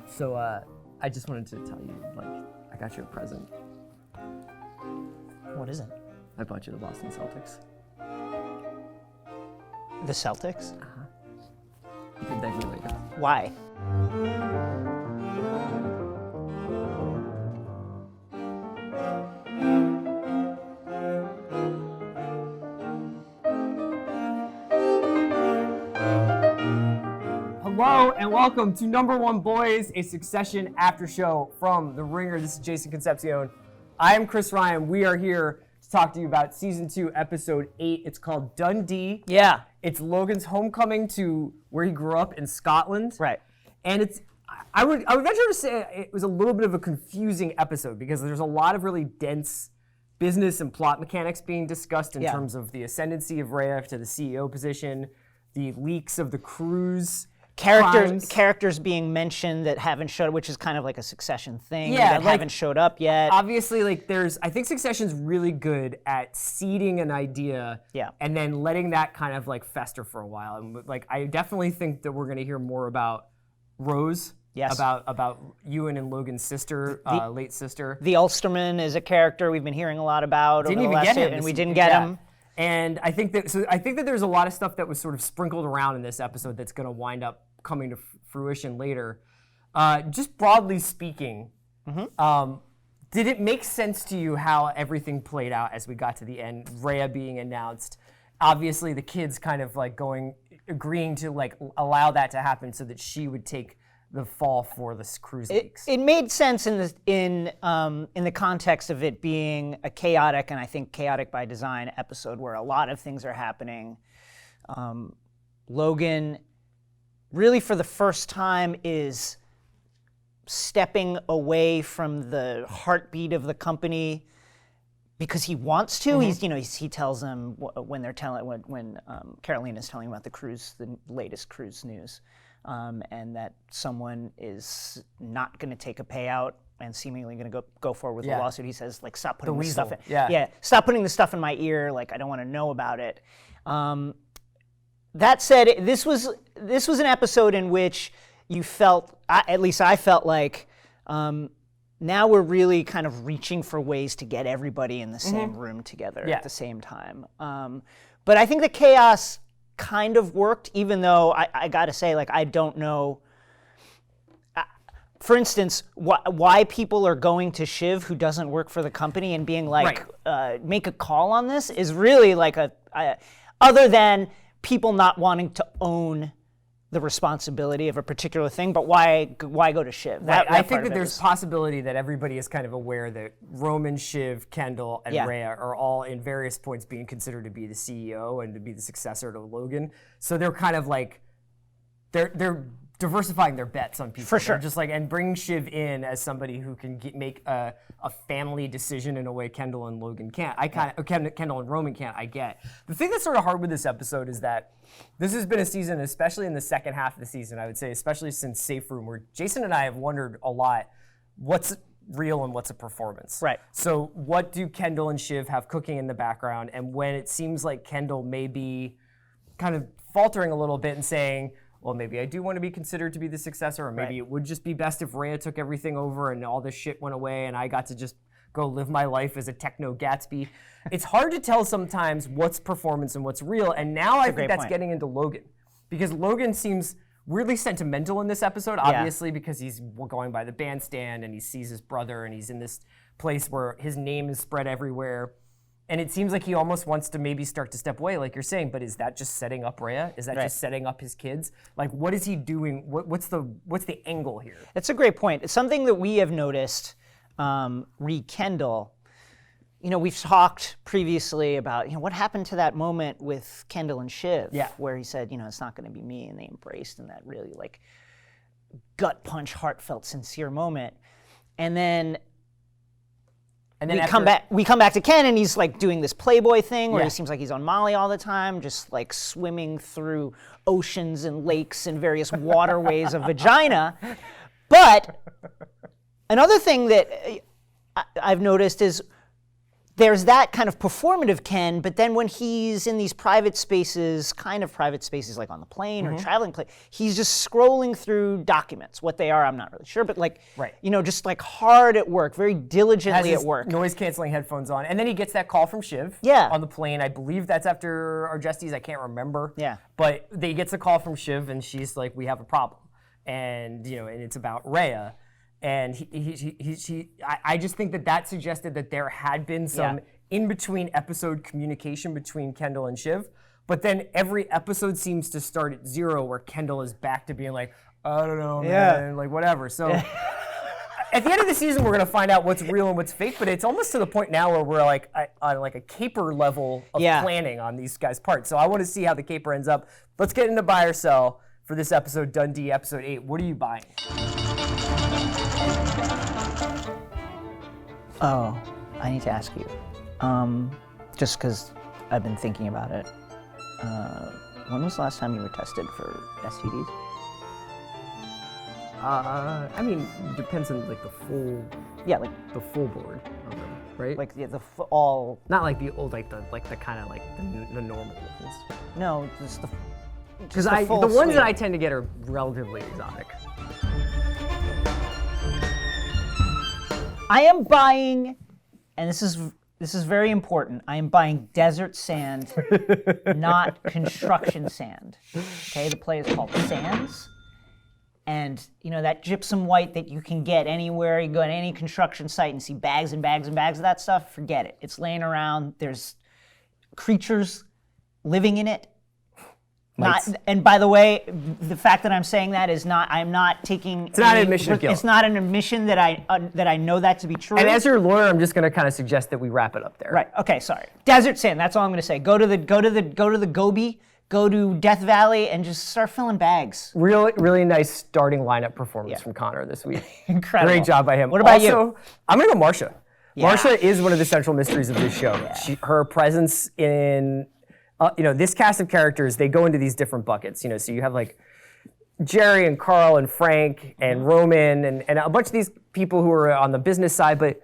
So I just wanted to tell you, like, I got you a present. What is it? I bought you the Boston Celtics. The Celtics? You think they'd be like us? Why? Hello and welcome to Number One Boys, a Succession after show from The Ringer. This is Jason Concepcion. I am Chris Ryan. We are here to talk to you about season 2, episode 8. It's called Dundee. Yeah. It's Logan's homecoming to where he grew up in Scotland. Right. And it's, I would venture to say it was a little bit of a confusing episode because there's a lot of really dense business and plot mechanics being discussed in terms of the ascendancy of Rhea to the CEO position, the leaks of the cruise. Characters being mentioned that haven't showed up, which is kind of like a Succession thing, that haven't showed up yet. Obviously, like I think Succession's really good at seeding an idea and then letting that kind of like fester for a while. And like I definitely think that we're gonna hear more about Rose. Yes. About Ewan and Logan's sister, late sister. The Ulsterman is a character we've been hearing a lot about. Didn't even get him, and we didn't get him. And I think that there's a lot of stuff that was sort of sprinkled around in this episode that's going to wind up coming to fruition later. Just broadly speaking, did it make sense to you how everything played out as we got to the end? Rhea being announced, obviously the kids kind of like agreeing to like allow that to happen so that she would take the fall for the cruise leaks. It made sense in the context of it being a chaotic, and I think chaotic by design, episode where a lot of things are happening. Logan, really for the first time, is stepping away from the heartbeat of the company because he wants to. He tells them when Caroline is telling him about the latest cruise news. And that someone is not going to take a payout and seemingly going to go forward with the lawsuit. He says, like, stop putting this stuff in. Stop putting the stuff in my ear. Like, I don't want to know about it. That said, this was an episode in which you felt, at least I felt like, now we're really kind of reaching for ways to get everybody in the same room together at the same time. But I think the chaos kind of worked, even though I gotta say, like, I don't know. For instance, why people are going to Shiv, who doesn't work for the company, and being like, make a call on this is really like other than people not wanting to own the responsibility of a particular thing, but why go to Shiv? I think that there's possibility that everybody is kind of aware that Roman, Shiv, Kendall, and Rhea are all in various points being considered to be the CEO and to be the successor to Logan. So they're kind of like, they're diversifying their bets on people. For sure. They're just like, and bring Shiv in as somebody who can make a family decision in a way Kendall and Logan can't. Kendall and Roman can't, I get. The thing that's sort of hard with this episode is that this has been a season, especially in the second half of the season, I would say, especially since Safe Room, where Jason and I have wondered a lot, what's real and what's a performance? Right. So what do Kendall and Shiv have cooking in the background? And when it seems like Kendall may be kind of faltering a little bit and saying, well, maybe I do want to be considered to be the successor, or maybe it would just be best if Rhea took everything over and all this shit went away and I got to just go live my life as a techno Gatsby. It's hard to tell sometimes what's performance and what's real, and now I think that's getting into Logan. Because Logan seems weirdly sentimental in this episode, obviously, because he's going by the bandstand and he sees his brother and he's in this place where his name is spread everywhere. And it seems like he almost wants to maybe start to step away, like you're saying, but is that just setting up Rhea? Is that just setting up his kids? Like, what is he doing? What's the angle here? That's a great point. It's something that we have noticed, Kendall. We've talked previously about, what happened to that moment with Kendall and Shiv, where he said, it's not going to be me, and they embraced in that really, like, gut punch, heartfelt, sincere moment. And then we come back to Ken, and he's like doing this Playboy thing where he seems like he's on Molly all the time, just like swimming through oceans and lakes and various waterways of vagina. But another thing that I've noticed is there's that kind of performative Ken, but then when he's in these private spaces, kind of private spaces like on the plane or traveling plane, he's just scrolling through documents. What they are, I'm not really sure, but like, just like hard at work, very diligently at work. Noise canceling headphones on. And then he gets that call from Shiv on the plane. I believe that's after Argestes, I can't remember. Yeah. But he gets a call from Shiv and she's like, we have a problem. And, and it's about Rhea. And I just think that suggested that there had been some in-between episode communication between Kendall and Shiv, but then every episode seems to start at 0 where Kendall is back to being like, I don't know, man, like whatever. So at the end of the season, we're gonna find out what's real and what's fake, but it's almost to the point now where we're like on like a caper level of planning on these guys' parts. So I want to see how the caper ends up. Let's get into buy or sell for this episode, Dundee, episode 8. What are you buying? Oh, I need to ask you, just because I've been thinking about it. When was the last time you were tested for STDs? I mean, depends on like the full. Yeah, like the full board of them, right? Like all. Not like the old, like the kind of like the normal ones. No, just the. Because the ones that I tend to get are relatively exotic. I am buying, and this is very important. I am buying desert sand, not construction sand. Okay, the play is called Sands, and that gypsum white that you can get anywhere. You go to any construction site and see bags and bags and bags of that stuff. Forget it. It's laying around. There's creatures living in it. And by the way, the fact that I'm saying that is not. I'm not taking. It's not an admission of guilt. It's not an admission that I know that to be true. And as your lawyer, I'm just going to kind of suggest that we wrap it up there. Right. Okay. Sorry. Desert sand. That's all I'm going to say. Go to the Gobi. Go to Death Valley and just start filling bags. Really nice starting lineup performance from Connor this week. Incredible. Great job by him. What about you? you? I'm going to go Marcia. Yeah. Marcia is one of the central mysteries of this show. Yeah. Her presence in. This cast of characters, they go into these different buckets. So you have like Jerry and Carl and Frank and Roman and a bunch of these people who are on the business side, but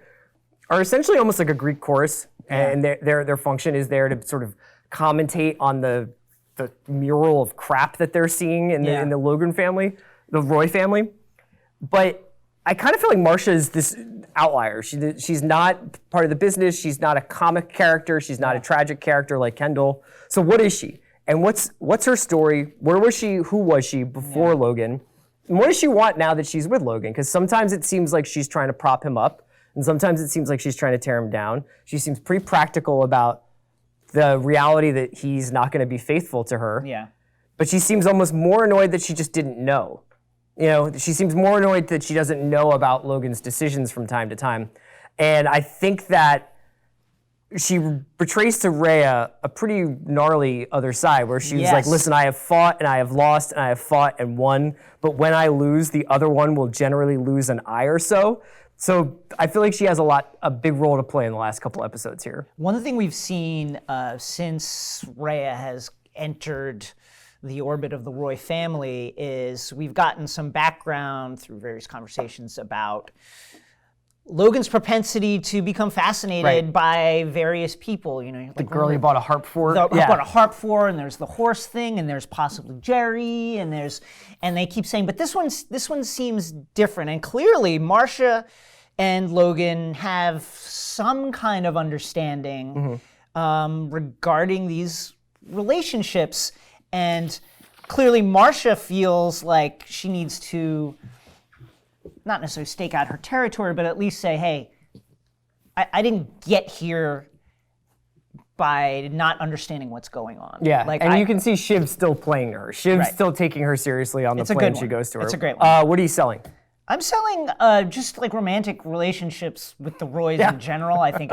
are essentially almost like a Greek chorus. And their function is there to sort of commentate on the mural of crap that they're seeing in the Logan family, the Roy family. But I kind of feel like Marcia is this outlier. She's not part of the business. She's not a comic character. She's not a tragic character like Kendall. So what is she? And what's her story? Where was she? Who was she before Logan? And what does she want now that she's with Logan? Because sometimes it seems like she's trying to prop him up, and sometimes it seems like she's trying to tear him down. She seems pretty practical about the reality that he's not going to be faithful to her. Yeah. But she seems almost more annoyed that she just didn't know. She seems more annoyed that she doesn't know about Logan's decisions from time to time. And I think that she betrays to Rhea a pretty gnarly other side where she was like, listen, I have fought and I have lost and I have fought and won, but when I lose, the other one will generally lose an eye or so. So I feel like she has a big role to play in the last couple episodes here. One thing we've seen since Rhea has entered the orbit of the Roy family is we've gotten some background through various conversations about Logan's propensity to become fascinated by various people. The girl he bought a harp for. Bought a harp for, and there's the horse thing, and there's possibly Jerry, and they keep saying, but this one seems different. And clearly, Marcia and Logan have some kind of understanding regarding these relationships. And clearly Marcia feels like she needs to not necessarily stake out her territory, but at least say, hey, I didn't get here by not understanding what's going on. Yeah, and you can see Shiv still playing her. Shiv's still taking her seriously on the plane she goes to her. It's a great one. What are you selling? I'm selling just like romantic relationships with the Roys in general. I think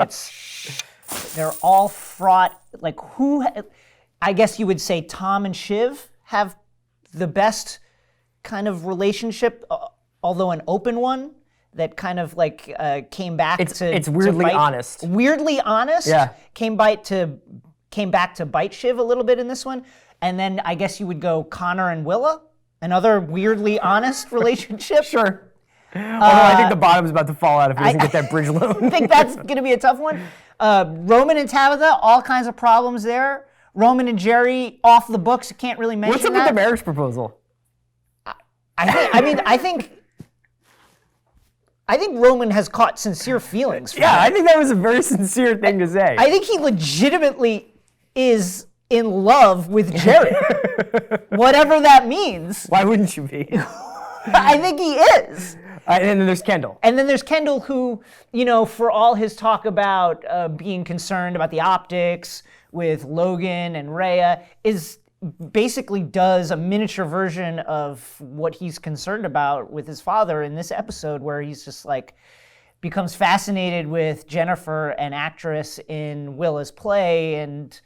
they're all fraught. Like I guess you would say Tom and Shiv have the best kind of relationship, although an open one that kind of like came back it's weirdly honest. Weirdly honest. Yeah. Came back to bite Shiv a little bit in this one. And then I guess you would go Connor and Willa, another weirdly honest relationship. Sure. Although I think the bottom's about to fall out if he doesn't get that bridge loan. I think that's going to be a tough one. Roman and Tabitha, all kinds of problems there. Roman and Jerry, off the books. I can't really mention What's up that. with the marriage proposal? I think Roman has caught sincere feelings. Yeah, I think that was a very sincere thing to say. I think he legitimately is in love with Jerry. Whatever that means. Why wouldn't you be? I think he is. And then there's Kendall. And then there's Kendall who, for all his talk about being concerned about the optics with Logan and Rhea, basically does a miniature version of what he's concerned about with his father in this episode, where he's just like becomes fascinated with Jennifer, an actress in Willa's play, and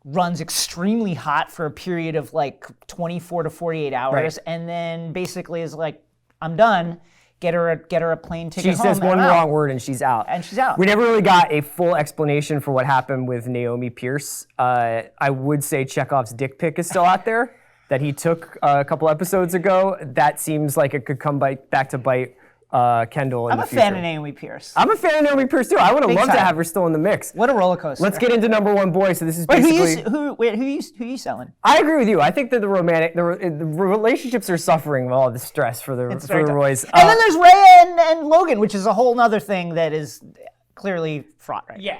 runs extremely hot for a period of like 24 to 48 hours, Right. and then basically is like, I'm done. Get her a plane ticket She home. says one wrong word and she's out. And she's out. We never really got a full explanation for what happened with Naomi Pierce. I would say Chekhov's dick pic is still out there that he took a couple episodes ago. That seems like it could come back to bite Kendall in the future. I'm a fan of Naomi Pierce. I'm a fan of Naomi Pierce too. I would have Big loved to time. have her still in the mix. What a roller coaster. Let's get into number one boy. So this is Wait, basically. who you selling? I agree with you. I think that the relationships are suffering with all the stress for the Roys. And then there's Rhea and Logan, which is a whole other thing that is clearly fraught right yeah.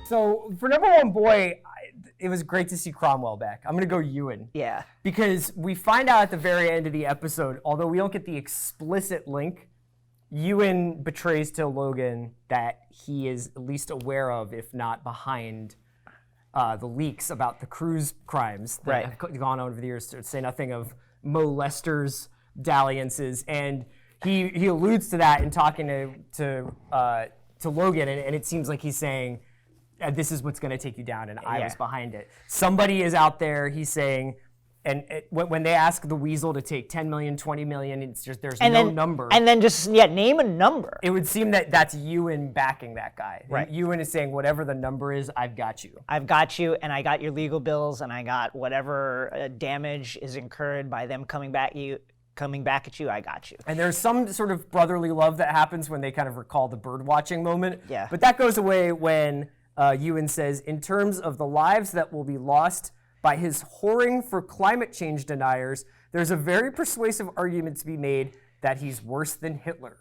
So for number one boy, it was great to see Cromwell back. I'm gonna go Ewan. Yeah. Because we find out at the very end of the episode, although we don't get the explicit link, Ewan betrays to Logan that he is at least aware of, if not behind, the leaks about the cruise crimes that have gone on over the years, to say nothing of molesters, dalliances, and he alludes to that in talking to Logan, and it seems like he's saying, this is what's going to take you down, and I was behind it. Somebody is out there, he's saying, and when they ask the Weasel to take 10 million, 20 million, it's just there's no number. And then just, name a number. It would seem that that's Ewan backing that guy. Right. Ewan is saying, whatever the number is, I've got you. I've got you, and I got your legal bills, and I got whatever damage is incurred by them coming back at you, I got you. And there's some sort of brotherly love that happens when they kind of recall the bird watching moment. Yeah. But that goes away when Ewan says, in terms of the lives that will be lost by his whoring for climate change deniers, there's a very persuasive argument to be made that he's worse than Hitler.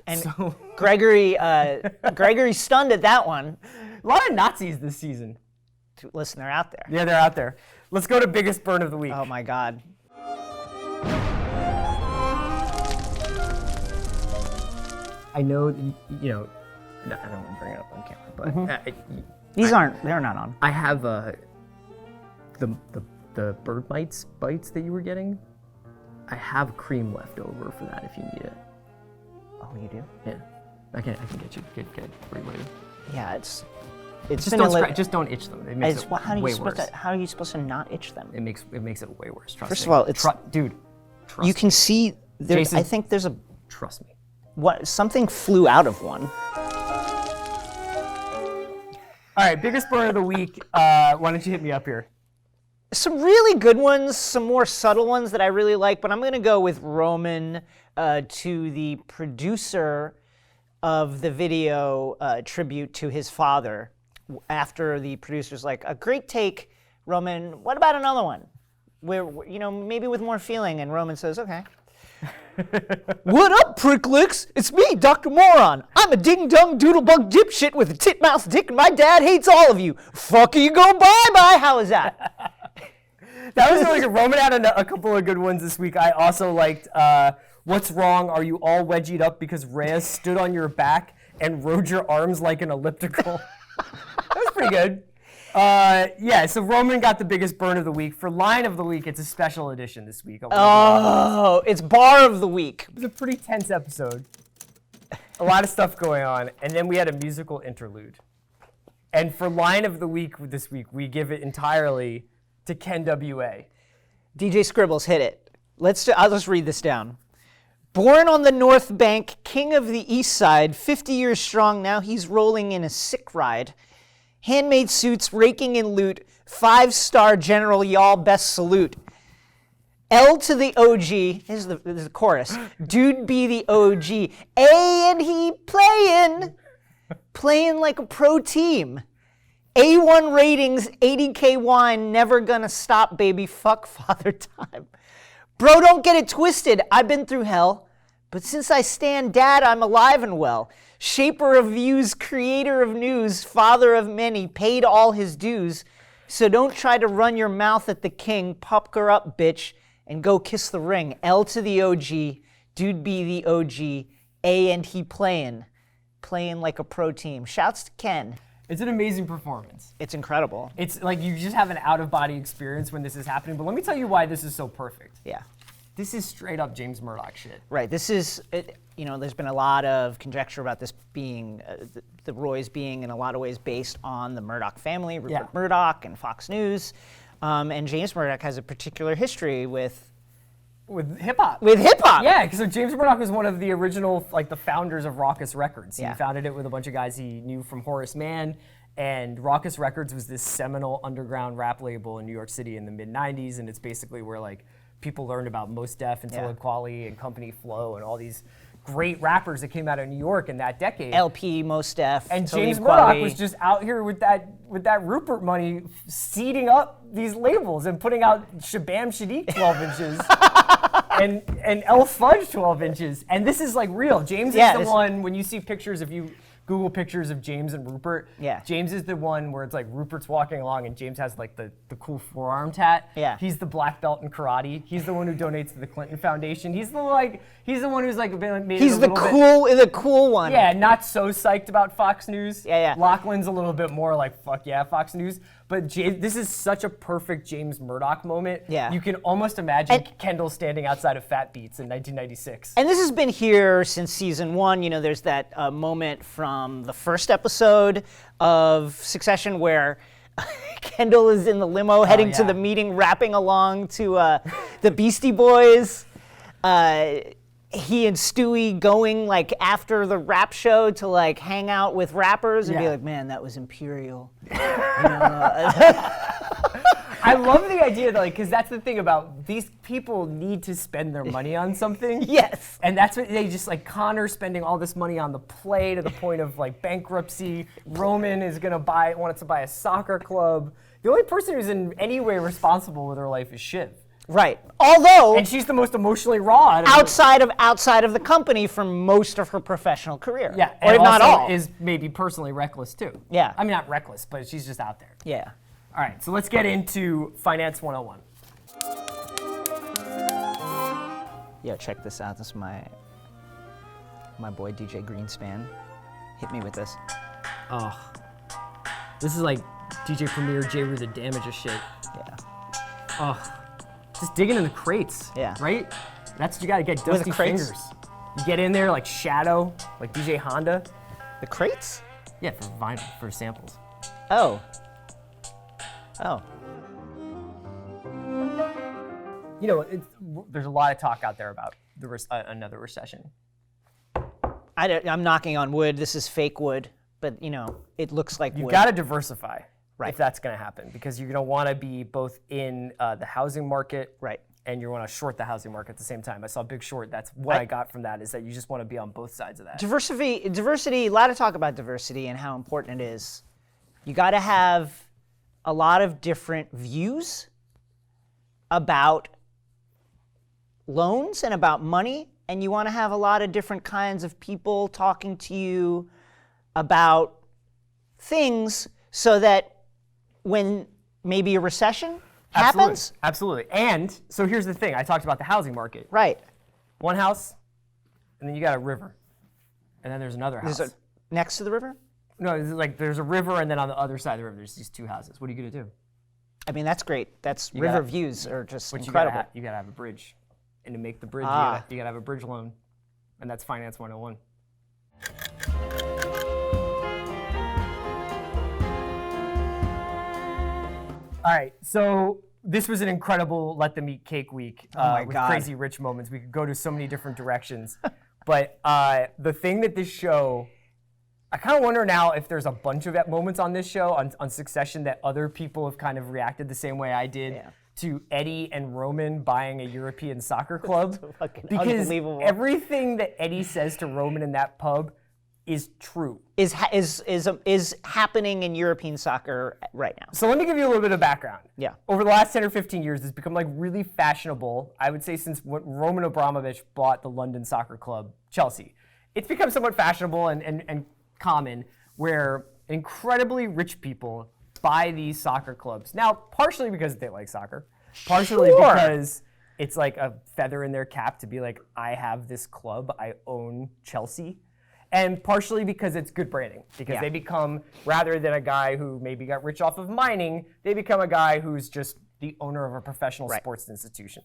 And Gregory's stunned at that one. A lot of Nazis this season. Listen, they're out there. Yeah, they're out there. Let's go to biggest burn of the week. Oh my God. I know, no, I don't want to bring it up on camera, but They're not on. I have the bird bites that you were getting. I have cream left over for that if you need it. Oh, you do? Yeah, I can get you good for you later. Yeah, it's Just don't itch them. It makes it way worse. How are you supposed to not itch them? It makes it way worse. Trust First me. of all, it's dude. Trust you can see there. Jason, I think there's trust me. something flew out of one. All right, biggest burn of the week. Why don't you hit me up here? Some really good ones, some more subtle ones that I really like, but I'm going to go with Roman to the producer of the video tribute to his father. After the producer's like, a great take, Roman, what about another one? Where, maybe with more feeling, and Roman says, okay. What up, pricklicks? It's me, Dr. Moron. I'm a ding-dong doodle-bug dipshit with a titmouse dick, and my dad hates all of you. Fuck you, go bye-bye. How was that? That was really good. Roman had a couple of good ones this week. I also liked, what's wrong? Are you all wedgied up because Rhea stood on your back and rode your arms like an elliptical? That was pretty good. So Roman got the biggest burn of the week. For line of the week, it's a special edition this week. Oh, it's bar of the week. It was a pretty tense episode. A lot of stuff going on. And then we had a musical interlude. And for line of the week this week, we give it entirely to Ken W.A. DJ Scribbles, hit it. I'll just read this down. Born on the North Bank, king of the East Side, 50 years strong, now he's rolling in a sick ride. Handmade suits, raking in loot, 5-star general, y'all best salute. L to the OG. This is the chorus. Dude be the OG. A and he playing like a pro team. A1 ratings, 80K wine, never gonna stop, baby. Fuck Father Time. Bro, don't get it twisted. I've been through hell, but since I stand dad, I'm alive and well. Shaper of views, creator of news, father of many, paid all his dues. So don't try to run your mouth at the king. Pop her up, bitch, and go kiss the ring. L to the OG, dude be the OG. A and he playing like a pro team. Shouts to Ken. It's an amazing performance. It's incredible. It's like you just have an out-of-body experience when this is happening. But let me tell you why this is so perfect. Yeah. This is straight up James Murdoch shit. Right. This is, there's been a lot of conjecture about this being, the Roys being in a lot of ways based on the Murdoch family, Rupert Murdoch and Fox News. And James Murdoch has a particular history with hip hop. With hip hop. Yeah, because so James Murdoch was one of the original, like the founders of Rawkus Records. He Yeah. founded it with a bunch of guys he knew from Horace Mann. And Rawkus Records was this seminal underground rap label in New York City in the mid-90s. And it's basically where like people learned about Mos Def and Talib Kweli and Company Flow and all these great rappers that came out of New York in that decade. LP, Mos Def, And Talib James Murdoch Kweli. was just out here with that Rupert money, seeding up these labels and putting out Shabam Shadiq 12 inches and El Fudge 12 inches. And this is like real. James is the one, when you see pictures, if you Google pictures of James and Rupert, James is the one where it's like Rupert's walking along and James has like the cool forearm tat. Yeah. He's the black belt in karate. He's the one who donates to the Clinton Foundation. He's the one who's like made He's it a little bit, the cool one. yeah, not so psyched about Fox News. Yeah. Lachlan's a little bit more like, fuck yeah, Fox News. But this is such a perfect James Murdoch moment. Yeah. You can almost imagine Kendall standing outside of Fat Beats in 1996. And this has been here since season 1. There's that moment from the first episode of Succession where Kendall is in the limo heading to the meeting, rapping along to the Beastie Boys. He and Stewie going like after the rap show to like hang out with rappers and be like, man, that was Imperial. I love the idea, though, because that's the thing about these people need to spend their money on something. Yes. And that's what they just like Connor spending all this money on the play to the point of like bankruptcy. Roman is wanted to buy a soccer club. The only person who's in any way responsible with her life is Shiv. Right. Although, and she's the most emotionally raw. outside of the company for most of her professional career. Yeah, or and if not also all. is maybe personally reckless too. Yeah. I mean, not reckless, but she's just out there. Yeah. All right, so let's get into Finance 101. Yo, check this out. This is my boy DJ Greenspan. Hit me with this. Oh, this is like DJ Premier, J. Rue the Damages shit. Yeah. Oh, just digging in the crates. Yeah. Right? That's what you gotta get, dusty crates? fingers. You get in there like Shadow, like DJ Honda. The crates? Yeah, for vinyl, for samples. Oh. You know, there's a lot of talk out there about another recession. I'm knocking on wood. This is fake wood, but it looks like You wood. gotta diversify. Right. If that's going to happen, because you're going to want to be both in the housing market, Right. and you want to short the housing market at the same time. I saw Big Short. That's what I got from that, is that you just want to be on both sides of that. Diversity, a lot of talk about diversity and how important it is. You got to have a lot of different views about loans and about money, and you want to have a lot of different kinds of people talking to you about things so that when maybe a recession happens. Absolutely. And so here's the thing. I talked about the housing market. Right. One house, and then you got a river. And then there's another house. Next to the river? No, it's like there's a river, and then on the other side of the river, there's these two houses. What are you going to do? I mean, that's great. River views are just But incredible. you got to have a bridge. And to make the bridge, you got to have a bridge loan. And that's Finance 101. All right, so this was an incredible Let Them Eat Cake week with God. crazy rich moments. We could go to so many different directions. But the thing that this show, I kind of wonder now if there's a bunch of moments on this show, on Succession, that other people have kind of reacted the same way I did to Eddie and Roman buying a European soccer club. fucking Because unbelievable. everything that Eddie says to Roman in that pub is true. Is happening in European soccer right now. So let me give you a little bit of background. Yeah. Over the last 10 or 15 years, it's become like really fashionable, I would say, since when Roman Abramovich bought the London soccer club, Chelsea. It's become somewhat fashionable and common where incredibly rich people buy these soccer clubs. Now, partially because they like soccer, partially Sure. because it's like a feather in their cap to be like, I have this club, I own Chelsea. And partially because it's good branding, because they become, rather than a guy who maybe got rich off of mining, they become a guy who's just the owner of a professional sports institution.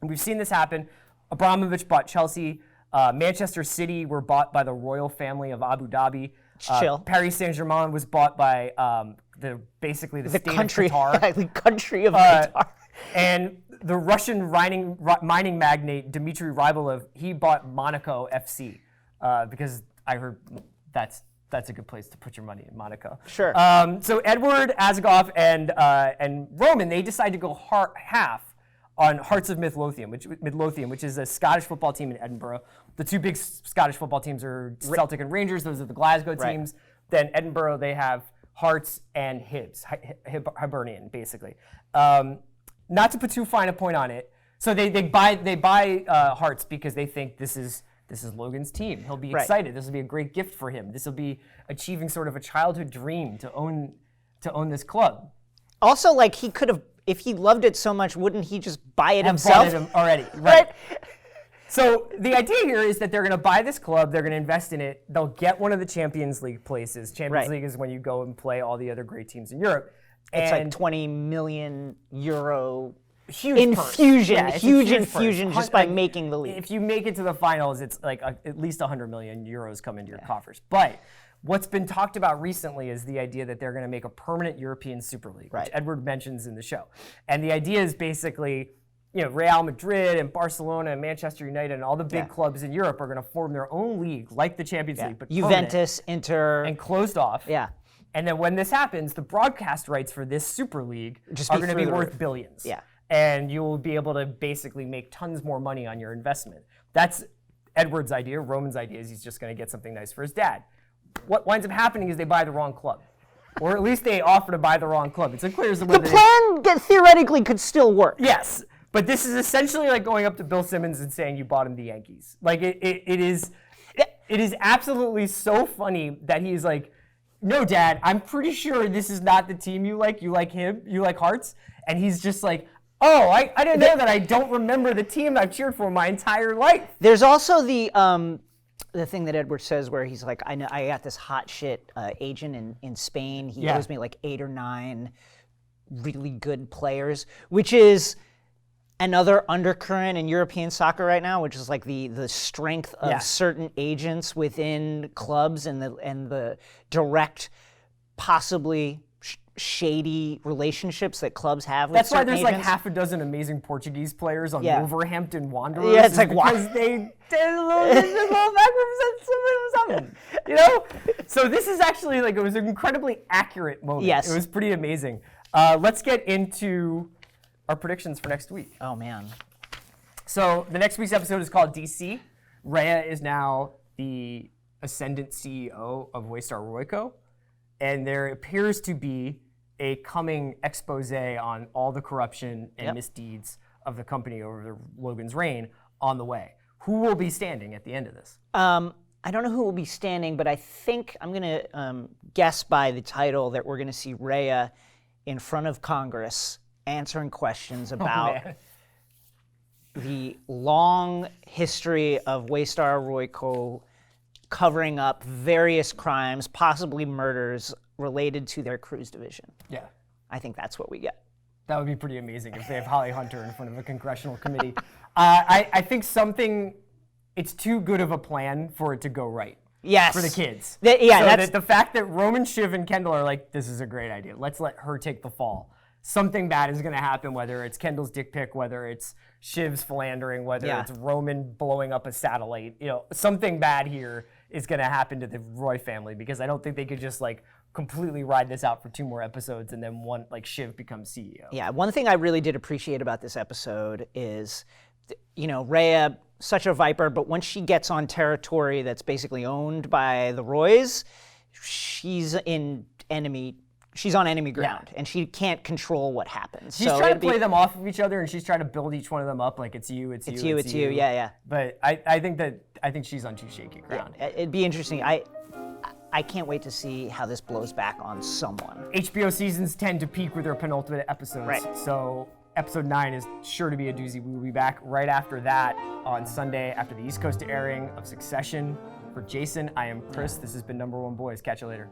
And we've seen this happen. Abramovich bought Chelsea. Manchester City were bought by the royal family of Abu Dhabi. Chill. Paris Saint-Germain was bought by basically the state country, of Qatar. the country of Qatar. And the Russian mining magnate Dmitry Rybolev, he bought Monaco FC because I heard that's a good place to put your money in Monaco. Sure. So Edward Azagov and Roman, they decide to go half on Hearts of Midlothian, which is a Scottish football team in Edinburgh. The two big Scottish football teams are Celtic and Rangers. Those are the Glasgow teams. Then Edinburgh, they have Hearts and Hibs, Hibernian, basically. Not to put too fine a point on it. So they buy Hearts because they think this is Logan's team. He'll be excited. This will be a great gift for him. This will be achieving sort of a childhood dream to own this club. Also, like, he could have, if he loved it so much, wouldn't he just buy it himself? Bought it already, right? So the idea here is that they're going to buy this club, they're going to invest in it, they'll get one of the Champions League places. Champions League is when you go and play all the other great teams in Europe. It's like 20 million euro huge infusion, yeah, huge infusion just by making the league. If you make it to the finals, it's like at least 100 million euros come into your coffers. But what's been talked about recently is the idea that they're going to make a permanent European Super League, which Edward mentions in the show. And the idea is basically, Real Madrid and Barcelona and Manchester United and all the big clubs in Europe are going to form their own league, like the Champions League, but Juventus, Inter, and closed off. Yeah. And then when this happens, the broadcast rights for this Super League are going to be worth billions. Yeah. And you will be able to basically make tons more money on your investment. That's Edward's idea. Roman's idea is he's just going to get something nice for his dad. What winds up happening is they buy the wrong club. Or at least they offer to buy the wrong club. It's unclear as to whether the plan theoretically could still work. Yes. But this is essentially like going up to Bill Simmons and saying you bought him the Yankees. Like it is absolutely so funny that he's like, no, Dad, I'm pretty sure this is not the team you like. You like him. You like Hearts. And he's just like, oh, I didn't know that. I don't remember the team I've cheered for my entire life. There's also the thing that Edward says where he's like, I got this hot shit agent in Spain. He owes me like 8 or 9 really good players, which is another undercurrent in European soccer right now, which is like the strength of certain agents within clubs and the direct, possibly shady relationships that clubs have with That's why certain there's agents. like half a dozen amazing Portuguese players on Wolverhampton Wanderers. Yeah, it's like, why? Because they did a little backwards something. So this is actually like, it was an incredibly accurate moment. Yes. It was pretty amazing. Let's get into our predictions for next week. Oh, man. So the next week's episode is called DC. Rhea is now the ascendant CEO of Waystar Royco, and there appears to be a coming expose on all the corruption and misdeeds of the company over Logan's reign on the way. Who will be standing at the end of this? I don't know who will be standing, but I think I'm going to guess by the title that we're going to see Rhea in front of Congress answering questions about the long history of Waystar Royco covering up various crimes, possibly murders, related to their cruise division. Yeah. I think that's what we get. That would be pretty amazing if they have Holly Hunter in front of a congressional committee. I think it's too good of a plan for it to go right. Yes. For the kids. The fact that Roman, Shiv, and Kendall are like, this is a great idea. Let's let her take the fall. Something bad is going to happen, whether it's Kendall's dick pic, whether it's Shiv's philandering, whether it's Roman blowing up a satellite. Something bad here is going to happen to the Roy family because I don't think they could just like completely ride this out for 2 more episodes and then Shiv becomes CEO. Yeah, one thing I really did appreciate about this episode is, Rhea, such a viper, but once she gets on territory that's basically owned by the Roys, she's on enemy ground, and she can't control what happens. She's trying to play them off of each other, and she's trying to build each one of them up like it's you. Yeah. But I think she's on too shaky ground. Yeah, it'd be interesting. I can't wait to see how this blows back on someone. HBO seasons tend to peak with their penultimate episodes. Right. So episode 9 is sure to be a doozy. We will be back right after that on Sunday after the East Coast airing of Succession. For Jason, I am Chris. This has been Number One Boys. Catch you later.